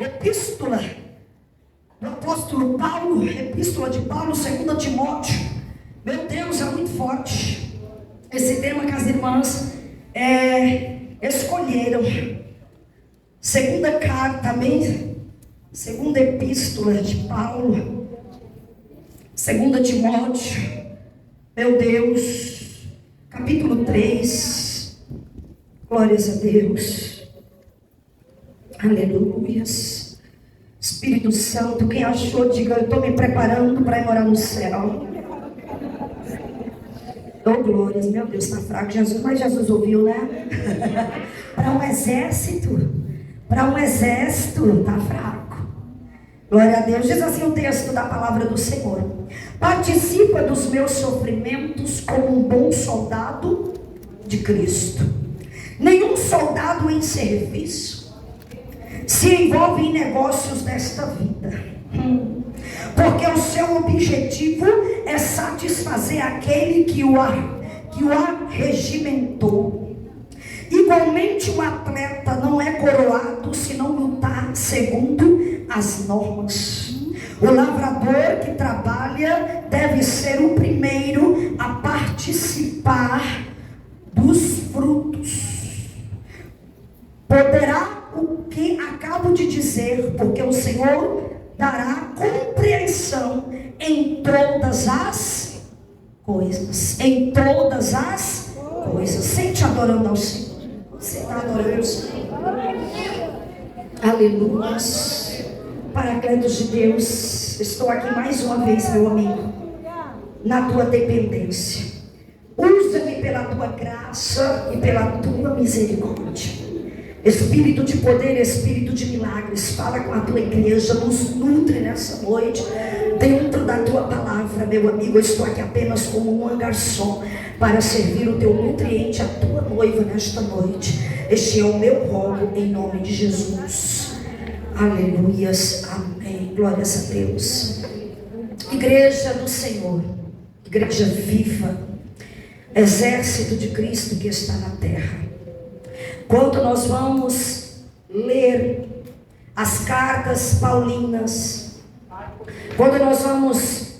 Epístola do apóstolo Paulo, epístola de Paulo, 2 Timóteo. Meu Deus, é muito forte esse tema que as irmãs escolheram. Segunda carta, amém? Segunda epístola de Paulo, 2 Timóteo. Meu Deus, capítulo 3. Glórias a Deus. Aleluias. Espírito Santo, quem achou, diga: eu estou me preparando para ir morar no céu. Oh, glórias, meu Deus, está fraco Jesus, mas Jesus ouviu, né? Para um exército, está fraco. Glória a Deus. Diz assim o texto da palavra do Senhor: participa dos meus sofrimentos como um bom soldado de Cristo. Nenhum soldado em serviço se envolve em negócios desta vida, porque o seu objetivo é satisfazer aquele que o arregimentou. Igualmente, um atleta não é coroado se não lutar segundo as normas. O lavrador que trabalha deve ser o primeiro a participar dos frutos. Poderá o que acabo de dizer, porque o Senhor dará compreensão em todas as coisas. Em todas as coisas. Sente adorando ao Senhor. Você está adorando ao Senhor. Aleluia. Paracletos de Deus, estou aqui mais uma vez, meu amigo, na tua dependência. Usa-me pela tua graça e pela tua misericórdia. Espírito de poder, Espírito de milagres, fala com a tua igreja, nos nutre nessa noite, dentro da tua palavra, meu amigo. Eu estou aqui apenas como um garçom, para servir o teu nutriente, a tua noiva nesta noite. Este é o meu rogo, em nome de Jesus. Aleluias, amém, glórias a Deus. Igreja do Senhor, igreja viva, exército de Cristo que está na terra. Quando nós vamos ler as cartas paulinas, quando nós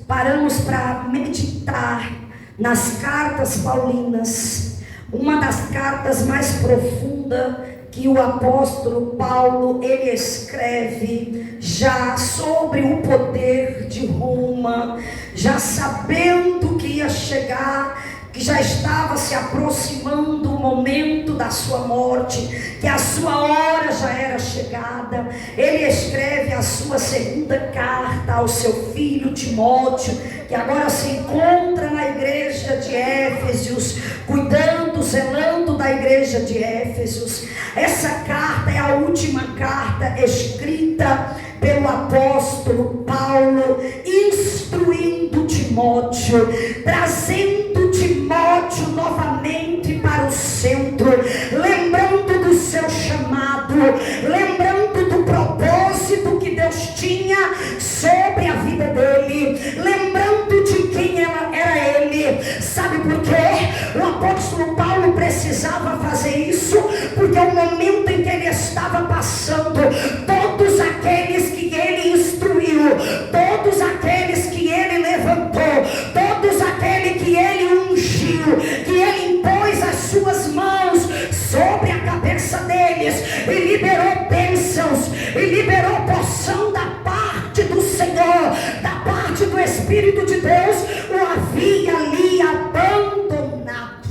paramos para meditar nas cartas paulinas, uma das cartas mais profundas que o apóstolo Paulo, ele escreve já sobre o poder de Roma, já sabendo que ia chegar, que já estava se aproximando o momento da sua morte, que a sua hora já era chegada. Ele escreve a sua segunda carta ao seu filho Timóteo, que agora se encontra na igreja de Éfesos, cuidando, zelando da igreja de Éfesos. Essa carta é a última carta escrita pelo apóstolo Paulo, instruindo Timóteo, trazendo Timóteo novamente para o centro, lembrando do seu chamado, lembrando do propósito que Deus tinha sobre a vida dele, lembrando de quem era ele. Sabe por quê? O apóstolo Paulo precisava fazer isso, porque o momento em que ele estava passando, todos aqueles que ele instruiu, todos aqueles que ele levantou, todos aqueles que ele ungiu, que ele impôs as suas mãos sobre a cabeça deles e liberou bênçãos, e liberou porção da parte do Senhor, da parte do Espírito de Deus, o havia ali abandonado.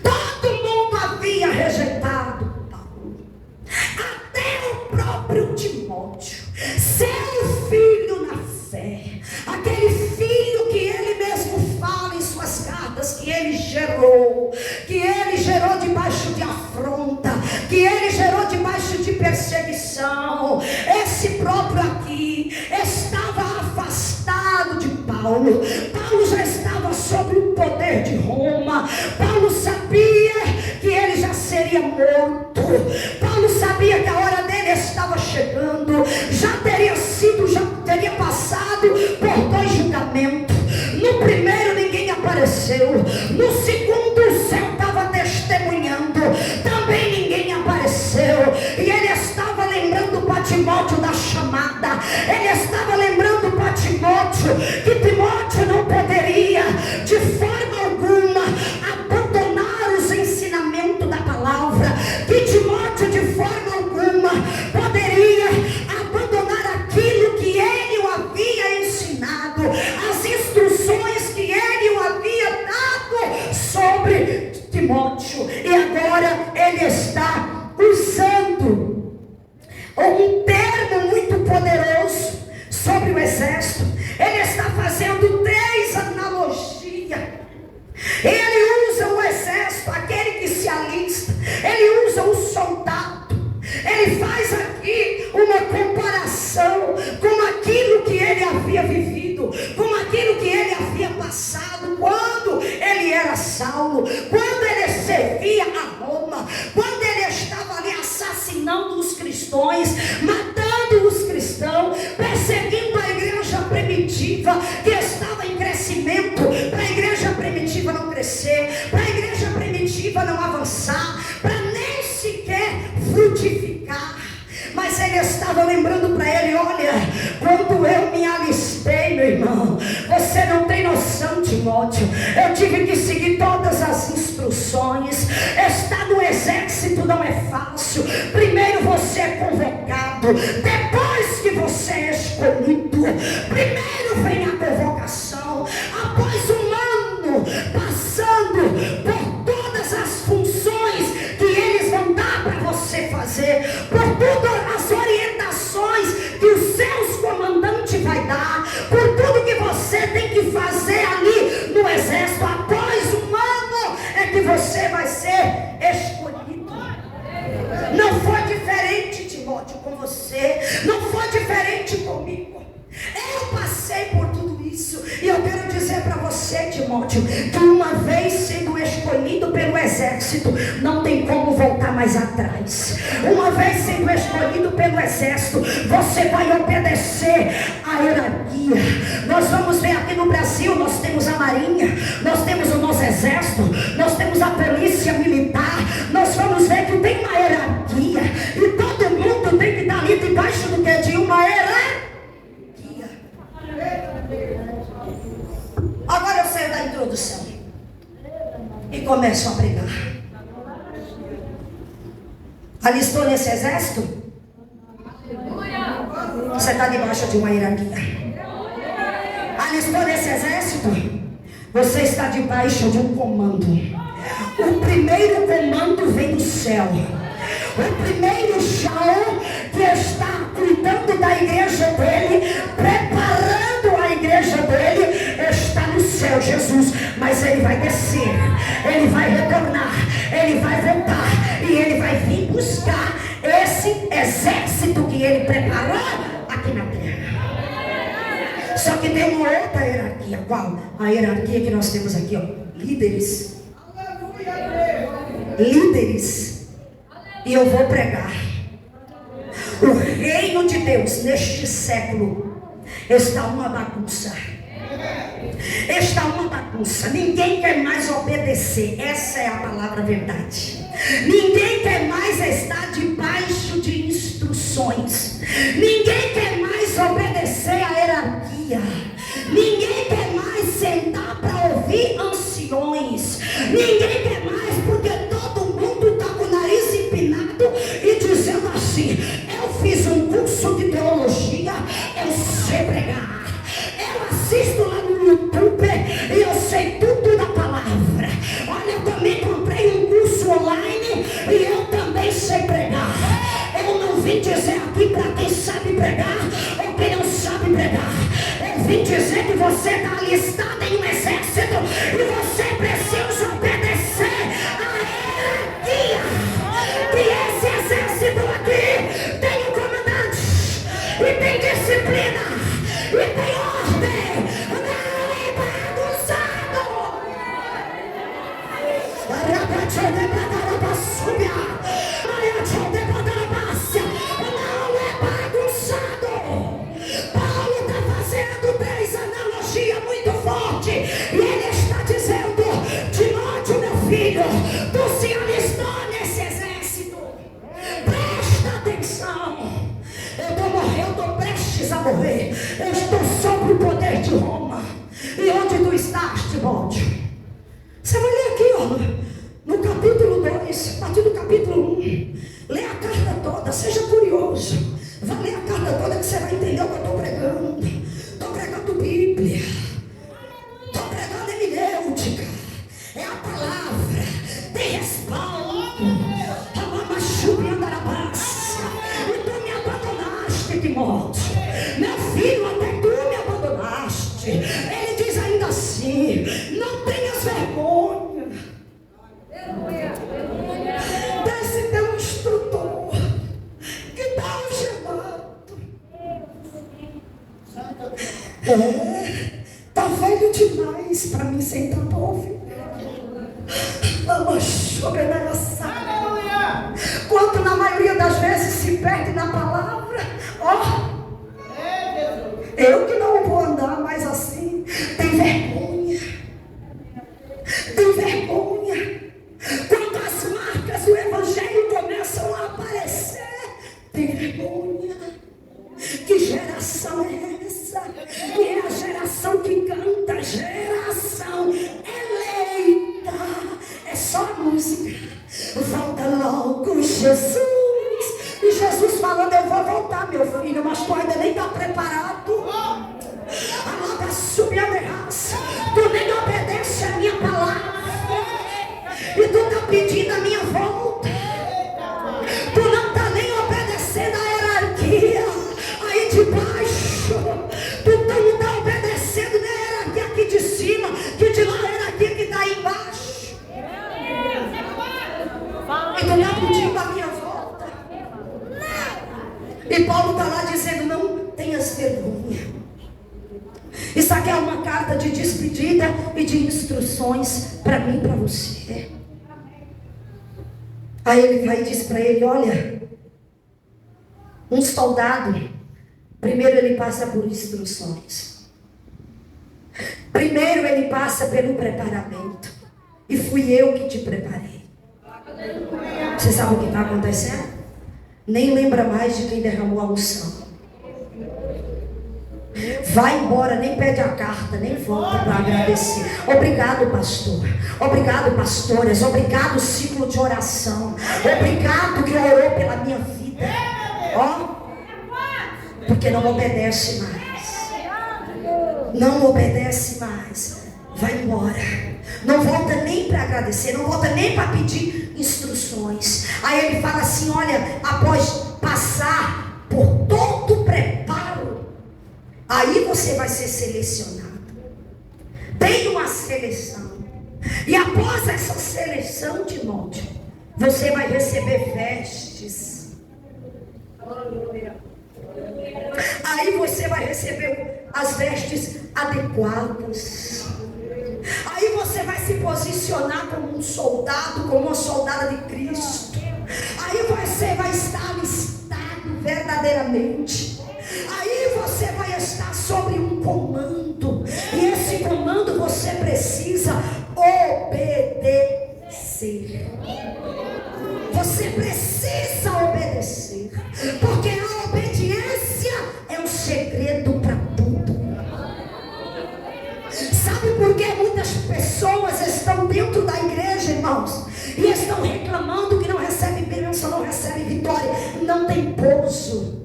Todo mundo havia rejeitado Paulo, até o próprio Timóteo, seu filho na fé, aquele filho que ele mesmo fala em suas cartas, que ele gerou debaixo de afronta, que ele gerou debaixo de perseguição. Esse próprio aqui estava afastado de Paulo. Paulo já estava sob o poder de Roma. Paulo sabia que ele já seria morto. Paulo sabia que a hora dele estava chegando. Já teria passado por 2 julgamentos. No primeiro ninguém apareceu. No segundo o céu estava testemunhando. Também ninguém apareceu. E ele estava lembrando para ele faz aqui uma comparação com aquilo que ele havia vivido, com aquilo que ele havia passado quando ele era Saulo, quando ele servia a Roma, quando ele estava ali assassinando os cristãos, matando os cristãos, perseguindo a igreja primitiva que estava em crescimento, para a igreja primitiva não crescer, para a igreja primitiva não avançar, para nem sequer frutificar. Mas ele estava lembrando para ele: olha, quando eu me alistei, meu irmão, você não tem noção, Timóteo, eu tive que seguir todas as instruções. Estar no exército não é fácil. Primeiro você é convocado, depois que você é escolhido. Primeiro vem a convocação, após um ano passando por todas as funções que eles vão dar para você fazer, por todas as orientações que os seus comandantes vai dar, por tudo que você tem que fazer ali no exército. Após um ano é que você vai ser escolhido. Não foi diferente, Timóteo, com você, não foi diferente comigo. Eu passei por tudo isso, e eu quero dizer para você, Timóteo, que uma vez sendo escolhido pelo exército, não tem como voltar mais atrás. Uma vez sendo escolhido pelo exército, você vai obedecer à hierarquia. Nós vamos ver aqui no Brasil, nós temos a marinha, nós temos o nosso exército, nós temos a polícia militar. Nós vamos ver que tem uma hierarquia, e todo mundo tem que estar ali debaixo do que? De uma hierarquia. Agora eu saio da introdução e começo a pregar. Alistou nesse exército? Você está debaixo de uma hierarquia. Alistou nesse exército? Você está debaixo de um comando. O primeiro comando vem do céu. O primeiro Shaul, que está cuidando da igreja dele, preparando a igreja dele, está no céu, Jesus. Mas ele vai descer, ele vai retornar, ele vai voltar, e ele vai vir buscar esse exército que ele preparou aqui na terra. Só que tem uma outra hierarquia. Qual? A hierarquia que nós temos aqui, ó. Líderes. Líderes. E eu vou pregar. O reino de Deus neste século está uma bagunça. Está uma bagunça. Ninguém quer mais obedecer. Essa é a palavra verdade. Ninguém quer mais estar debaixo de instruções. Ninguém quer mais obedecer à hierarquia. Ninguém quer mais sentar para ouvir anciões. Ninguém quer mais, porque todo mundo está com o nariz empinado e dizendo assim: eu fiz um curso de teologia, eu sei pregar. Eu assisto lá no YouTube e eu sei tudo da palavra. Olha, eu também comprei um curso online e eu também sei pregar. Eu não vim dizer aqui para quem sabe pregar ou quem não sabe pregar. Eu vim dizer que você está alistado em um exército e você precisa obedecer à hierarquia. Que esse exército aqui tem um comandante e tem disciplina e tem ordem. Não é bagunçado. Não é bagunçado. Paulo está fazendo 3 analogias muito fortes. E ele está dizendo: Timóteo, meu filho, tu se alistou nesse exército. Presta atenção. Eu estou prestes a morrer. Eu estou sob o poder de Roma. E onde tu estás, Timóteo? Você vai ler aqui, ó, no capítulo 2, a partir do capítulo 1. Lê a carta toda, seja curioso. Vai ler a carta toda que você vai entender o que eu estou pregando. Estou pregando Bíblia. Estou pregando hermenêutica. É a palavra. Tem respaldo. E tu me abandonaste, Timóteo. Meu filho, até tu me abandonaste. Ele diz ainda assim: não tenhas vergonha. Desse teu instrutor Tá velho demais para mim sentar para ouvir. Quanto na maioria das vezes se perde na palavra. Eu que não vou andar mais assim. Tem vergonha. Tem vergonha. Quando as marcas do evangelho começam a aparecer, tem vergonha. Que geração é essa? Que é a geração que canta, geração eleita. É só música. Volta logo, Jesus. E Jesus falando, eu vou voltar, meu filho, mas tu ainda nem está preparado. Amada, subir a terraça. Tu nem obedece a minha palavra. E tu está pedindo a minha volta. Tu não está nem obedecendo a hierarquia aí de baixo. Tu não está obedecendo na hierarquia aqui de cima, que de lá a hierarquia que está aí embaixo. E tu está pedindo a minha volta. E Paulo está lá dizendo, não tenhas vergonha. Isso aqui é uma carta de despedida e de instruções para mim e para você. Aí ele vai e diz para ele, olha, um soldado, primeiro ele passa por instruções. Primeiro ele passa pelo preparamento. E fui eu que te preparei. Você sabe o que está acontecendo? Nem lembra mais de quem derramou a unção. Vai embora, nem pede a carta, nem volta para agradecer. Obrigado, pastor. Obrigado, pastoras. Obrigado, ciclo de oração. Obrigado que orou pela minha vida. Porque não obedece mais. Não obedece mais. Vai embora. Não volta nem para agradecer, não volta nem para pedir instruções. Aí ele fala assim, olha, após passar por todo o preparo, aí você vai ser selecionado. Tem uma seleção. E após essa seleção, Timóteo, você vai receber vestes. Aí você vai receber as vestes adequadas. Aí você vai se posicionar como um soldado, como uma soldada de Cristo. Aí você vai estar alistado verdadeiramente. Aí você vai estar sobre um comando. E esse comando você precisa obedecer. Você precisa obedecer. Porque a obediência é um segredo para tudo. Sabe por que muitas pessoas estão dentro da igreja, irmãos, e estão reclamando que não recebem bênção, não recebem vitória, não tem pouso.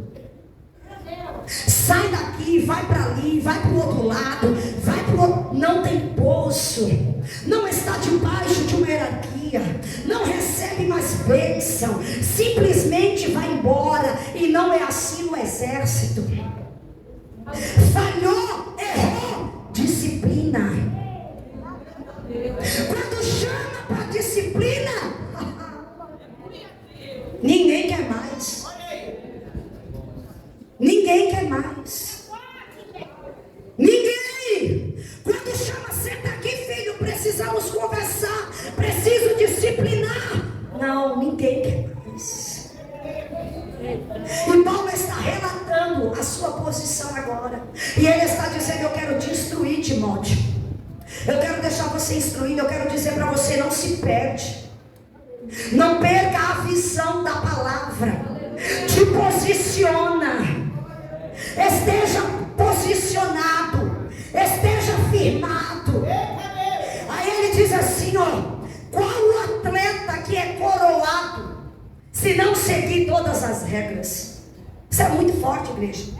Sai daqui, vai para ali, vai para o outro lado, vai para o outro. Não tem pouso, não está debaixo de uma hierarquia, não recebe mais bênção, simplesmente vai embora. E não é assim no exército. Falhou, errou, disciplina. Quando chama para disciplina, ninguém quer mais. Ninguém quer mais. Ninguém. Quando chama, senta aqui, filho, precisamos conversar, preciso disciplinar. Não, ninguém quer mais. E Paulo está relatando a sua posição agora. E ele está dizendo, eu quero te instruir, Timóteo. Eu quero deixar você instruído. Eu quero dizer para você, não se perde. Não perca a visão da palavra. Te posiciona. Esteja posicionado, esteja firmado. Aí ele diz assim, qual o atleta que é coroado se não seguir todas as regras? Isso é muito forte, igreja.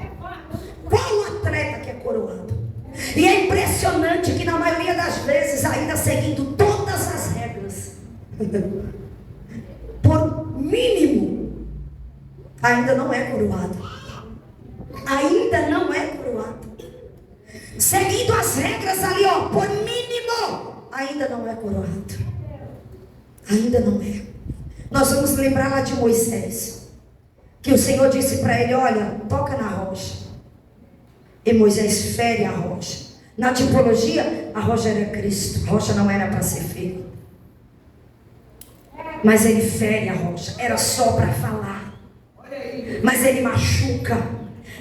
Qual o atleta que é coroado? E é impressionante que na maioria das vezes, ainda seguindo todas as regras, por mínimo, ainda não é coroado. Ainda não é coroado. Seguindo as regras ali, por mínimo, ainda não é coroado. Ainda não é. Nós vamos lembrar lá de Moisés, que o Senhor disse para ele, olha, toca na rocha. e Moisés fere a rocha. Na tipologia, a rocha era Cristo. A rocha não era para ser ferida, mas ele fere a rocha. Era só para falar, mas ele machuca,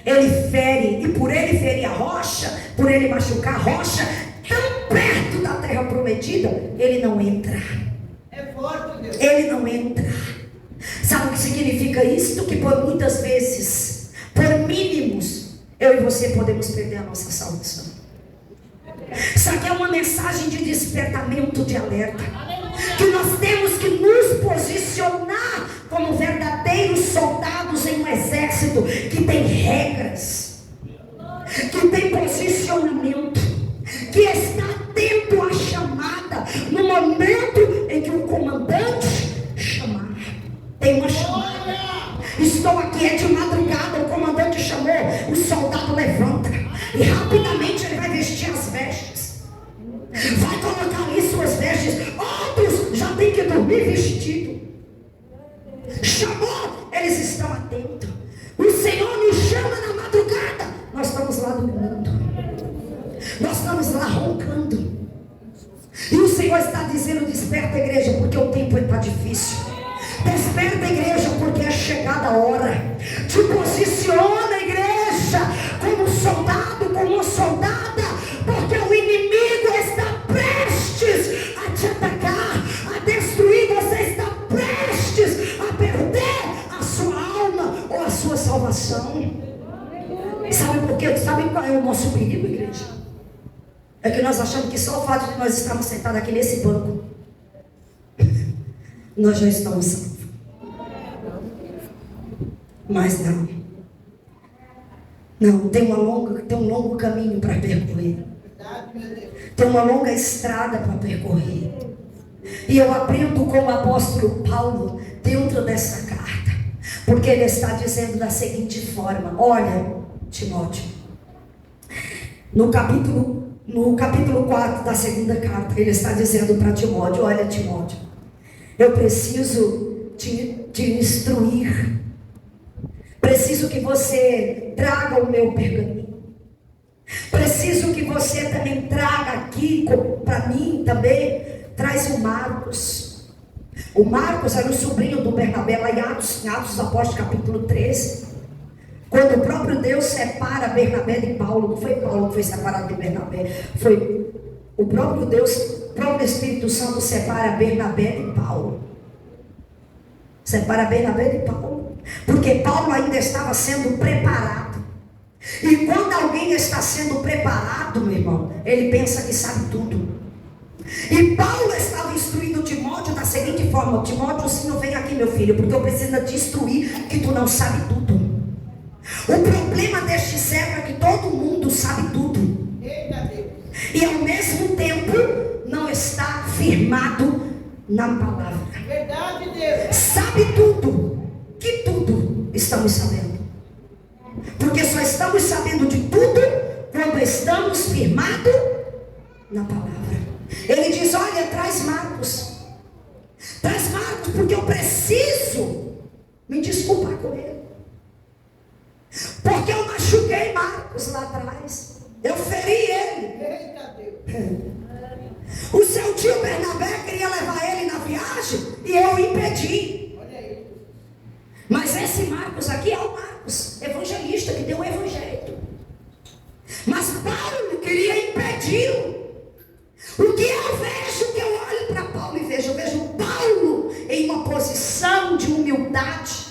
ele fere. E por ele ferir a rocha, por ele machucar a rocha, tão perto da terra prometida, ele não entra. Ele não entra. Sabe o que significa isso? Que por muitas vezes, por mínimos, eu e você podemos perder a nossa salvação. Isso aqui é uma mensagem de despertamento, de alerta, que nós temos que nos posicionar como verdadeiros soldados em um exército que tem regras, que tem posicionamento, que está atento à chamada no momento em que o comandante chamar. Tem uma chamada. Estou aqui, é de madrugada, o comandante chamou, o soldado levanta e rapidamente ele vai vestir as vestes, vai colocar ali suas vestes. Outros já tem que dormir vestido. Chamou, eles estão atentos. O Senhor nos chama na madrugada, nós estamos lá dormindo, nós estamos lá roncando, e o Senhor está dizendo: desperta, igreja, porque o tempo está difícil. Desperta, igreja, porque é chegada a hora. Te posiciona, igreja, como soldado, como soldada, porque o inimigo está prestes a te atacar, a destruir. Você está prestes a perder a sua alma ou a sua salvação. Sabe por quê? Sabe qual é o nosso perigo, igreja? É que nós achamos que só o fato de nós estarmos sentados aqui nesse banco, nós já estamos salvos. Mas não. Não, tem um longo caminho para percorrer. Tem uma longa estrada para percorrer. E eu aprendo com o apóstolo Paulo dentro dessa carta, porque ele está dizendo da seguinte forma: olha, Timóteo, no capítulo 4 da segunda carta, ele está dizendo para Timóteo: olha, Timóteo, eu preciso te instruir, preciso que você traga o meu pergaminho, preciso que você também traga aqui para mim também, traz o Marcos. O Marcos era o sobrinho do Bernabé, lá em Atos dos Apóstolos, capítulo 13, quando o próprio Deus separa Bernabé de Paulo. Não foi Paulo que foi separado de Bernabé, foi o próprio Deus, o próprio Espírito Santo separa Bernabé de Paulo. Separa Bernabé de Paulo, porque Paulo ainda estava sendo preparado. E quando alguém está sendo preparado, meu irmão, ele pensa que sabe tudo. E Paulo estava instruindo Timóteo da seguinte forma: Timóteo, o Senhor vem aqui, meu filho, porque eu preciso te instruir, que tu não sabe tudo. O problema deste século é que todo mundo sabe tudo, e ao mesmo tempo não está firmado na palavra. Verdade, Deus. Sabe tudo, que tudo estamos sabendo, porque só estamos sabendo de tudo quando estamos firmados na palavra. Ele diz: olha, traz Marcos, porque eu preciso me desculpar com ele, porque eu machuquei Marcos lá atrás, eu feri ele. Eita, Deus. O seu tio Bernabé queria levar ele na viagem e eu impedi. Olha aí. Mas esse Marcos aqui é o Marcos, evangelista, que deu o evangelho. Mas Paulo queria impedi-lo. O que eu vejo, que eu olho para Paulo e vejo, eu vejo Paulo em uma posição de humildade,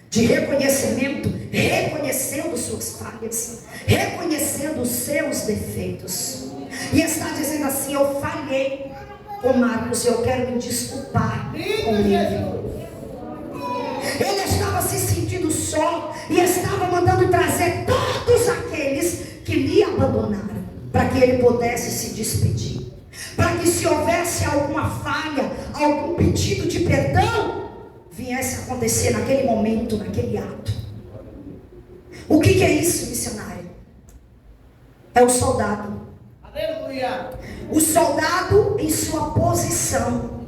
de reconhecimento, reconhecendo suas falhas, reconhecendo os seus defeitos. E está dizendo assim: eu falhei com Marcos, eu quero me desculpar com ele. Ele estava se sentindo só e estava mandando trazer todos aqueles que lhe abandonaram, para que ele pudesse se despedir, para que se houvesse alguma falha, algum pedido de perdão, viesse a acontecer naquele momento, naquele ato. O que é isso, missionário? É o soldado. Aleluia. O soldado em sua posição,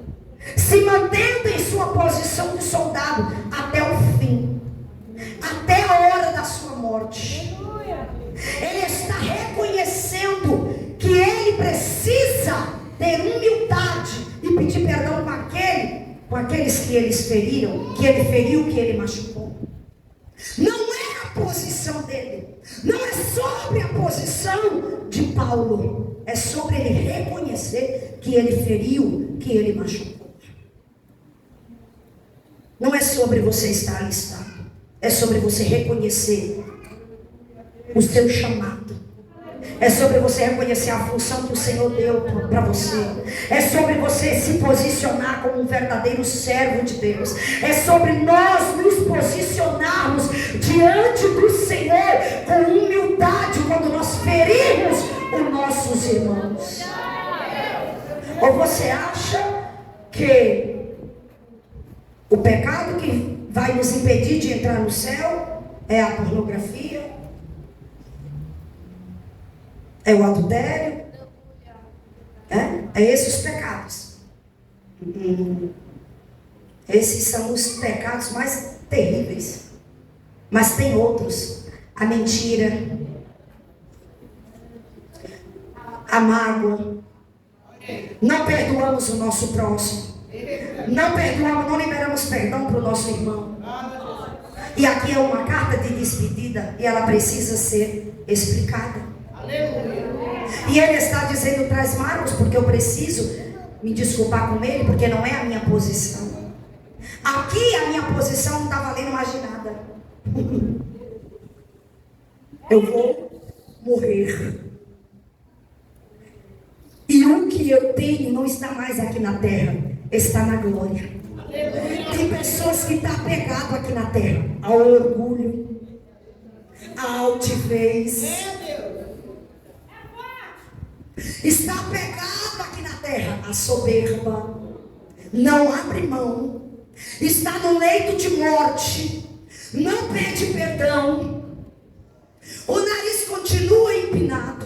se mantendo em sua posição de soldado até o fim, até a hora da sua morte. Ele está reconhecendo que ele precisa ter humildade e pedir perdão com aqueles que eles feriram, que ele feriu, que ele machucou. Não é a posição dele, não é sobre a posição de Paulo, é sobre ele reconhecer que ele feriu, que ele machucou. Não é sobre você estar alistado, é sobre você reconhecer o seu chamado. É sobre você reconhecer a função que o Senhor deu para você. É sobre você se posicionar como um verdadeiro servo de Deus. É sobre nós nos posicionarmos diante do Senhor com humildade quando nós ferimos os nossos irmãos. Ou você acha que o pecado que vai nos impedir de entrar no céu é a pornografia? É o adultério? É esses os pecados. Esses são os pecados mais terríveis. Mas tem outros. A mentira, a mágoa. Não perdoamos o nosso próximo. Não perdoamos, não liberamos perdão para o nosso irmão. E aqui é uma carta de despedida e ela precisa ser explicada. E ele está dizendo: traz Marcos, porque eu preciso me desculpar com ele, porque não é a minha posição. Aqui a minha posição não está valendo mais de nada. Eu vou morrer. E o que eu tenho não está mais aqui na terra, está na glória. Tem pessoas que estão apegadas aqui na terra ao orgulho, à altivez. Está apegado aqui na terra à soberba, não abre mão, está no leito de morte, não pede perdão, o nariz continua empinado,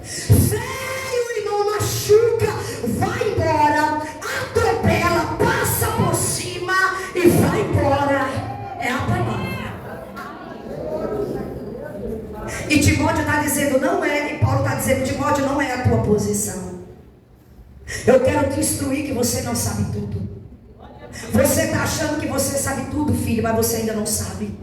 feio, irmão, machuca, vai embora, atropela, passa por cima e vai embora. É a palavra. E Timóteo está dizendo: não é. E Paulo está dizendo: Timóteo, não é a tua posição. Eu quero te instruir que você não sabe tudo. Você está achando que você sabe tudo, filho, mas você ainda não sabe.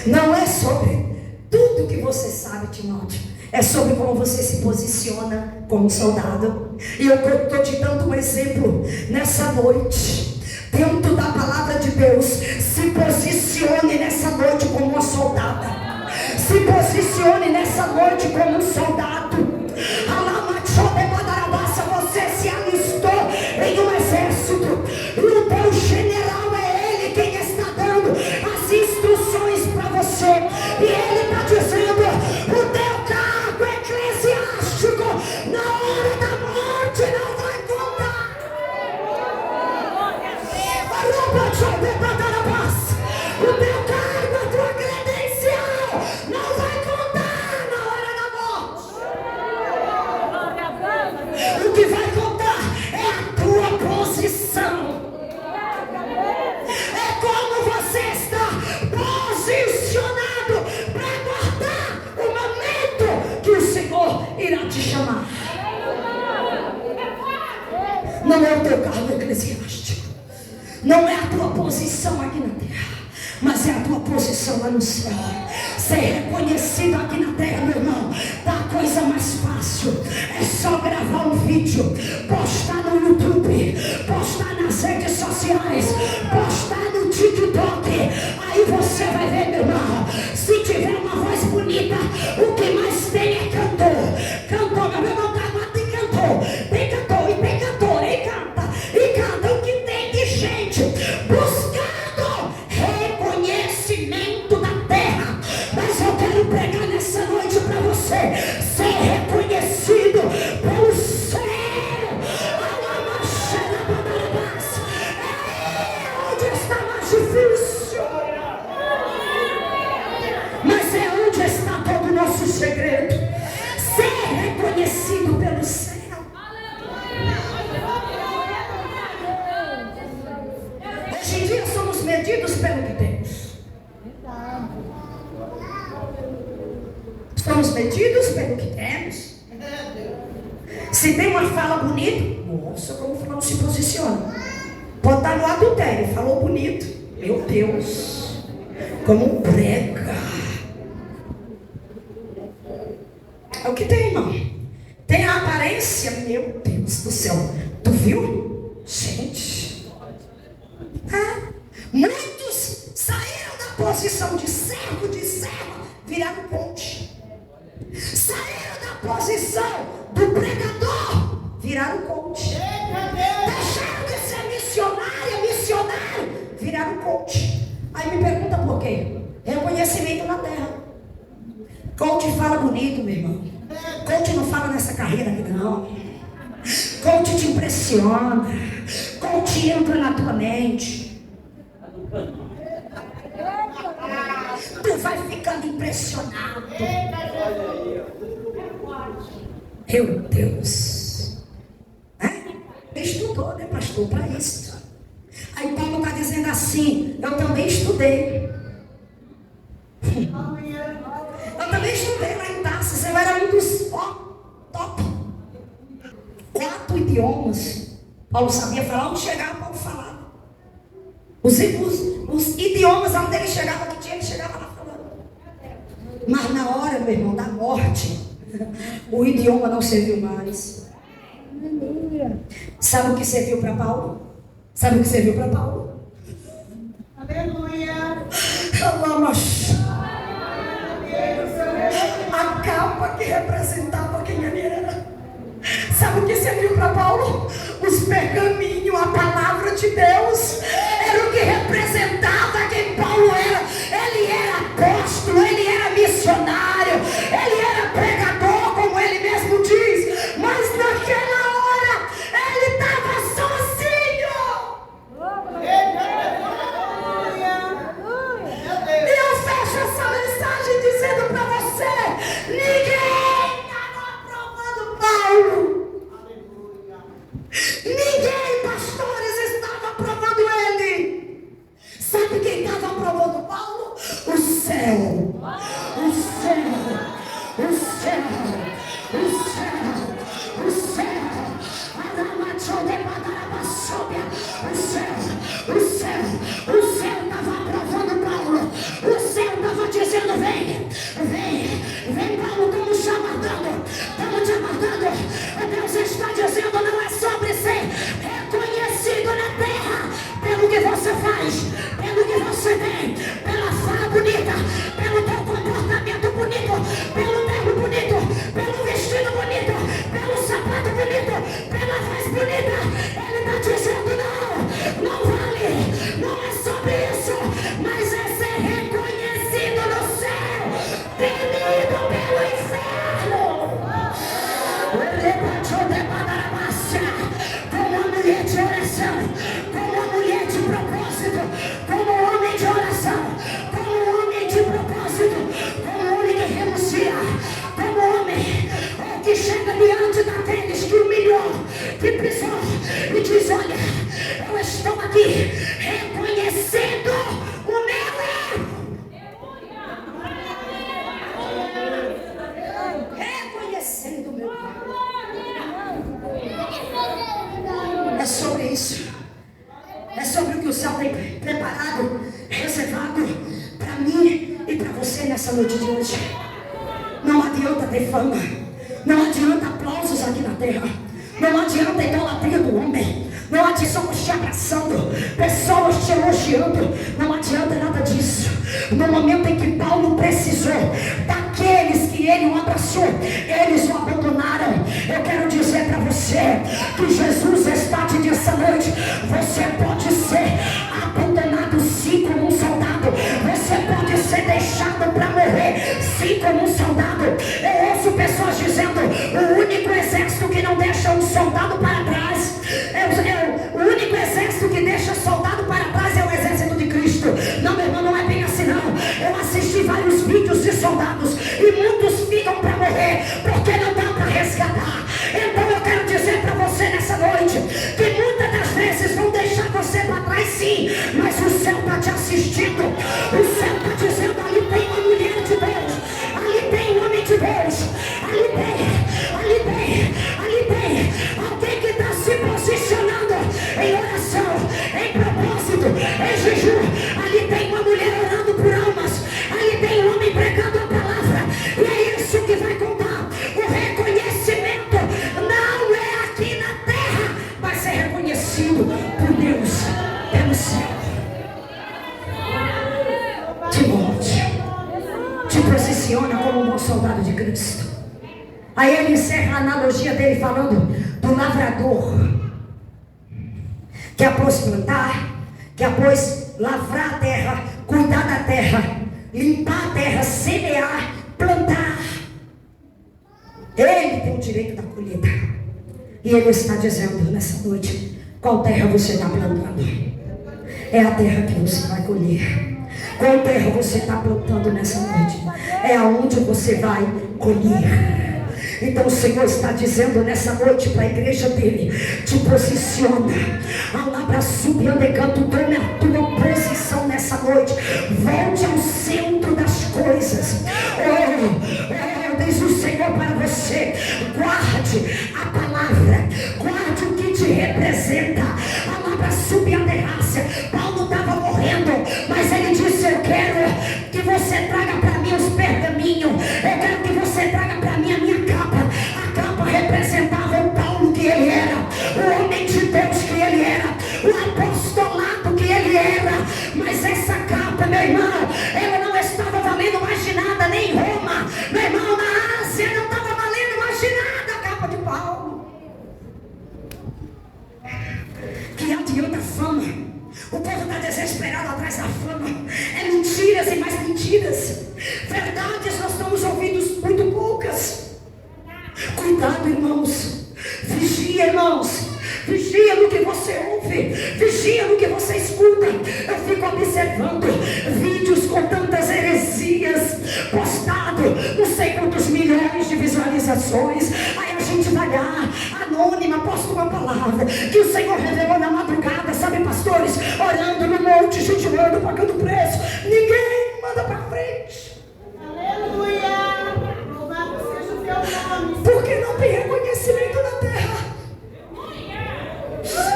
Não é sobre tudo que você sabe, Timóteo. É sobre como você se posiciona como soldado. E eu estou te dando um exemplo nessa noite. Dentro da palavra de Deus, se posicione nessa noite como uma soldada. Se posicione nessa noite como um soldado. Você se alistou em um exército. E o teu general é ele quem está dando as instruções para você. E ele está dizendo: o teu cargo eclesiástico na hora da morte não vai contar. O teu cargo, a tua credencial não vai contar na hora da morte. O que vai contar é a tua posição. É como você está posicionado para guardar o momento que o Senhor irá te chamar. Não é o teu cargo eclesiástico, não é a tua posição aqui na terra, mas é a tua posição lá no céu. Ser reconhecido aqui na terra, meu irmão, tá a coisa mais fácil. É só gravar um vídeo, postar no YouTube, postar nas redes sociais, postar no TikTok. Aí você vai ver, meu irmão, se tiver uma voz bonita, o que mais tem é cantor. Cantor, meu irmão, tem cantor, tem cantor, e tem cantor, e canta o que tem de gente buscando reconhecimento da terra. Mas eu quero pregar nessa noite para você ser reconhecido pelo céu. Onde está medidos pelo que temos. Se tem uma fala bonita, nossa, como fulano se posiciona. Pode estar no adultério, falou bonito. Meu Deus, como prega. É o que tem, irmão. Tem a aparência, meu Deus do céu. Tu viu? Gente. Muitos saíram da posição de servo, de serva, viraram coach. Saíram da posição do pregador, viraram coach. Deixaram de ser missionária, missionário, viraram coach. Aí me pergunta por quê? Reconhecimento na terra. Coach fala bonito, meu irmão. Coach não fala nessa carreira aqui, não. Coach te impressiona. Coach entra na tua mente. Tu vai ficando impressionado. Meu Deus. Estudou, né, pastor, para isso. Aí Paulo está dizendo assim: eu também estudei. Eu também estudei lá em Tarsis. Eu era um dos top. 4 idiomas. Paulo sabia falar, onde chegava, Paulo falava. Os idiomas onde ele chegava, que tinha, ele chegava lá falando. Mas na hora, meu irmão, da morte, o idioma não serviu mais. Sabe o que serviu para Paulo? Sabe o que serviu para Paulo? Aleluia. A capa que representava quem ele era. Sabe o que serviu para Paulo? Os pergaminhos, a palavra de Deus. Era o que representava quem Paulo era. Ele era apóstolo, ele era missionário, ele era pregador, como ele mesmo diz. Mas naquela hora, ele estava sozinho. E eu fecho essa mensagem dizendo para você: ninguém estava aprovando Paulo. Ninguém, pastores, estava aprovando ele. Sabe quem estava aprovando Paulo? O céu. O céu. O céu. O céu. O céu. O céu estava aprovando Paulo. O céu estava dizendo: vem Paulo, estamos te aguardando. Estamos te aguardando. Deus está dizendo: não é sobre ser reconhecido na terra pelo que você faz, pelo que você tem, pela fala bonita, pelo teu comportamento bonito, pelo terno bonito, pelo vestido bonito, pelo sapato bonito, pela voz bonita. Ele está dizendo: não vale, não é sobre isso, mas é ser reconhecido no céu, temido pelo inferno. Como uma mulher de oração, como uma mulher de propósito, como um homem de oração, como um homem de propósito, como um homem que renuncia, como um homem que chega diante daqueles que humilhou, que pisou e diz: olha, eu estou aqui reconhecendo o meu erro. Reconhecendo o meu erro. É sobre isso. É sobre o que o céu tem preparado, reservado para mim e para você nessa noite de hoje. Não adianta ter fama. Não adianta aplausos aqui na terra. Não adianta a idolatria do homem. Não adianta pessoas te abraçando, pessoas te elogiando. Não adianta nada disso. No momento em que Paulo precisou daqueles que ele o abraçou, eles o abandonaram. Eu quero dizer para você que Jesus está te dizendo essa noite: você pode ser abandonado sim como um soldado. Você pode ser deixado para morrer sim como um soldado. Eu ouço pessoas dizendo: o único exército que não deixa um soldado para trás o único exército que deixa soldado para trás é o exército de Cristo. Não, meu irmão, não é bem assim não. Eu assisti vários vídeos de soldados e muitos ficam para morrer porque não dá para resgatar. Então eu quero dizer para você nessa noite que muitas das vezes vão deixar você para trás sim, mas o céu está te assistindo. O céu está dizendo: ali tem uma mulher de Deus, ali tem um homem de Deus, posiciona como um bom soldado de Cristo. Aí ele encerra a analogia dele falando do lavrador, que após plantar, que após lavrar a terra, cuidar da terra, limpar a terra, semear, plantar, ele tem o direito da colheita. E ele está dizendo nessa noite: qual terra você está plantando? É a terra que você vai colher. Qual terra você está plantando nessa noite? É aonde você vai colher. Então o Senhor está dizendo nessa noite para a igreja dele: te posiciona, alabra, subindo e canto, tome a tua posição nessa noite, volte ao centro das coisas. Diz o Senhor para você: guarde a palavra, guarde o que te representa. Alabra, subindo e raça. Paulo estava morrendo, mas ele disse: eu quero que você traga para mim os pergaminhos, eu quero que você traga para mim a minha capa. A capa representava o Paulo que ele era, o homem de Deus que ele era, o apostolado que ele era. Mas essa capa, meu irmão, ela não estava valendo mais de nada, nem em Roma, meu irmão, na Ásia não estava valendo mais de nada a capa de Paulo. Que adianta fama? O povo está desesperado atrás da fama. É mentiras e mais mentiras. Verdades nós estamos ouvindo muito poucas. Cuidado, irmãos. Vigia, irmãos. Vigia no que você ouve, vigia no que você escuta. Eu fico observando vídeos com tantas heresias postados, não sei quantos milhões de visualizações. Aí a gente vai lá, anônima, posta uma palavra que o Senhor revelou na madrugada, sabe, pastores, orando no monte, jejuando, pagando preço. Ninguém manda para frente. Aleluia! Louvado seja o teu nome. Porque não tem reconhecimento na terra.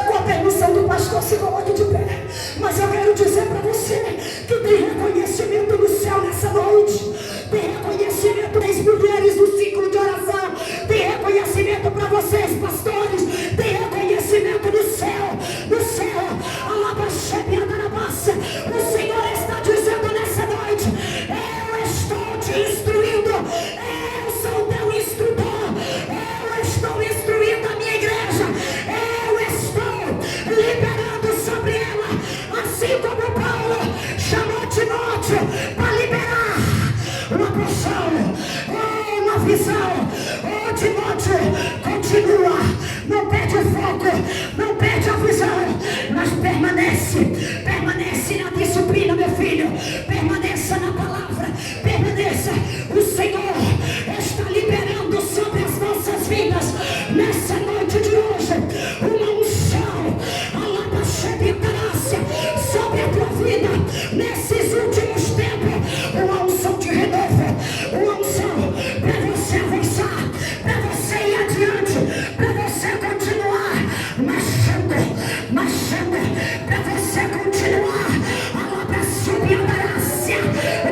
Com a permissão do pastor, se coloque de pé. Mas eu quero dizer para você que tem reconhecimento no céu nessa noite. Tem reconhecimento das mulheres do ciclo de oração. Tem reconhecimento para vocês, pastores. Tem reconhecimento no céu. No céu. O Senhor está dizendo nessa noite: eu estou te instruindo. Eu sou teu instrutor. Eu estou instruindo a minha igreja. Eu estou liberando sobre ela, assim como Paulo chamou Timóteo para liberar uma porção, uma visão. Timóteo, continua, não perde o foco, não perde a visão, mas permanece na disciplina, meu filho, permaneça na palavra, permaneça. O Senhor está liberando sobre as nossas vidas nessa noite de hoje uma unção, sobre a tua vida nesses últimos tempos, uma unção de renovo, uma unção para você avançar, para você ir adiante, para você continuar marchando, para você continuar subindo a graça,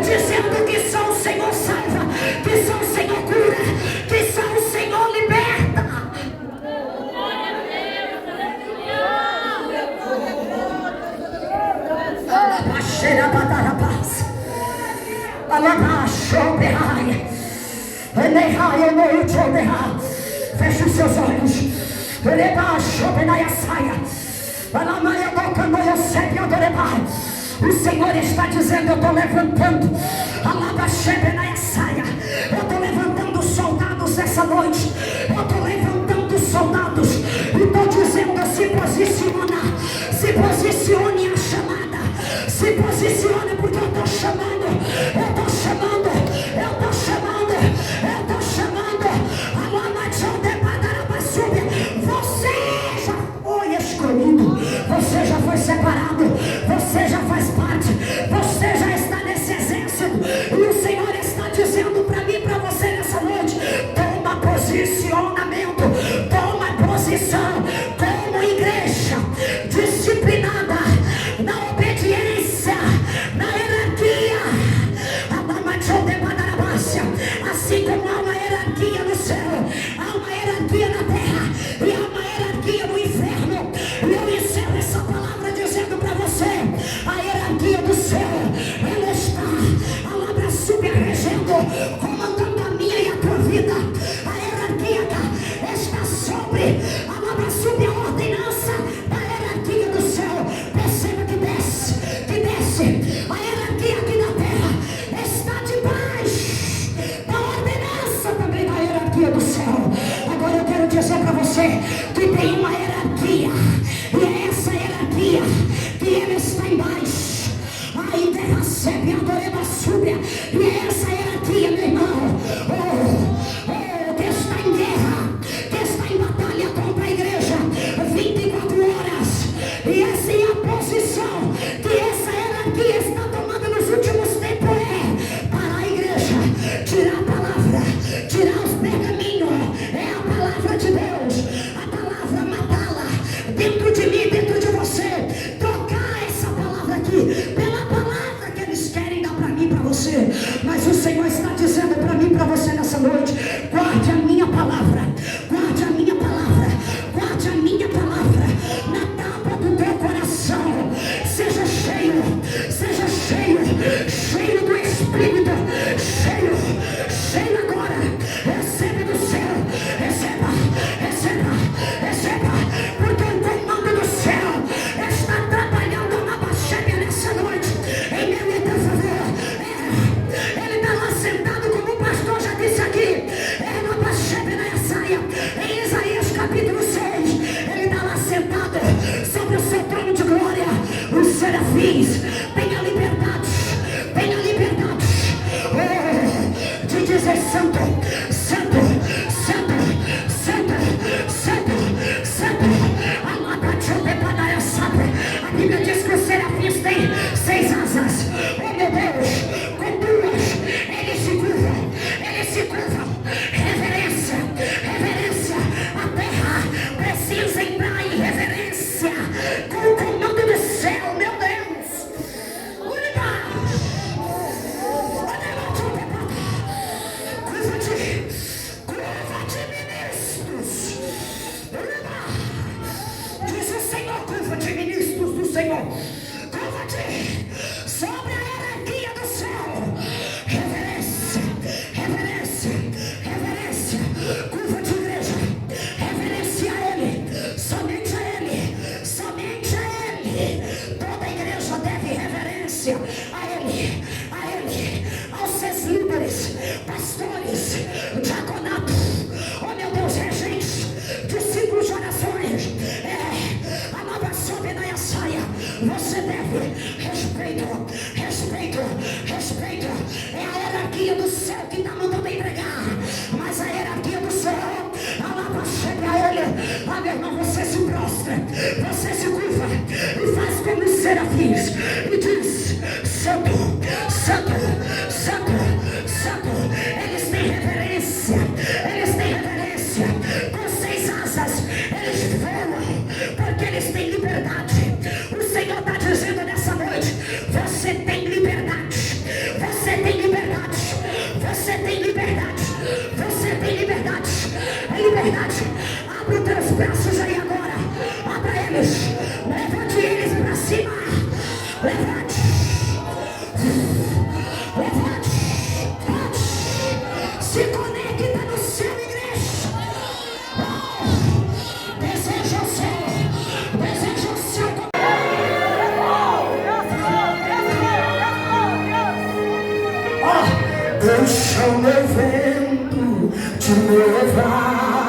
dizendo que só o Senhor salva, que só o Senhor cura, que só o Senhor liberta. Feche os seus olhos. O Senhor está dizendo: eu estou levantando. Eu estou levantando soldados essa noite. Eu estou levantando soldados. E estou dizendo: se posicione a chamada. Se posicione, porque eu estou chamando. Eu estou chamando. Você já foi escolhido. Você já foi separado. Você já faz parte. Você já está nesse exército. E o Senhor está dizendo para mim e para você nessa noite: toma posicionamento. Toma posição como igreja disciplinada na obediência, na hierarquia E é essa hierarquia, meu irmão. Deus está em guerra, Deus está em batalha contra a igreja 24 horas. E essa é a posição que essa hierarquia está tomando nos últimos tempos, para a igreja tirar a palavra, tirar os pergaminhos. É a palavra de Deus, a palavra matá-la dentro de mim, dentro de você. Trocar essa palavra aqui pela palavra que eles querem dar para mim, para você. Mas o Senhor está dizendo para mim, para você nessa noite: guarde a minha palavra, guarde a minha palavra, guarde a minha palavra na tábua do teu coração. Seja cheio, cheio do Espírito, cheio agora. Recebe do céu, receba, porque o comando do céu está trabalhando na Baixébia nessa noite, em meu e teu favor. Ele está lá sentado, como o pastor já disse aqui, na Baixébia na Isaia, em Isaías capítulo 6. Ele está lá sentado sobre o seu trono de glória. Os serafins têm a liberdade de dizer: santo, santo, santo, santo, santo, santo. A Bíblia diz que os serafins têm 6 asas. Oh meu Deus, com 2 eles se curvam. Reverência, a terra precisa entrar em reverência com o comando do céu, meu Deus. Curva-te, ministros. Diz o Senhor: curva-te, ministros do Senhor. Curva-te sobre a hierarquia do céu. Reverência. Curva-te, igreja. Reverencia a Ele, somente a Ele. Toda a igreja deve reverência a Ele, aos seus líderes, pastores, diaconato, oh meu Deus, regentes, discípulos de orações, a nova sobe na Isaia. Você deve respeito. É a hierarquia do céu que está mandando entregar, mas a hierarquia do céu, a lava chega a Ele. Meu irmão, você se prostra, você se curva e faz como os serafins e diz: santo, santo, santo, santo. Eles têm reverência, com 6 asas eles voam, porque eles têm liberdade. O Senhor está dizendo nessa noite: você tem liberdade. É liberdade. Abre os teus braços aí agora, abra eles, levante eles para cima, levante, se conecta no céu, igreja. Deseja o céu. Deixa o meu vento te levar.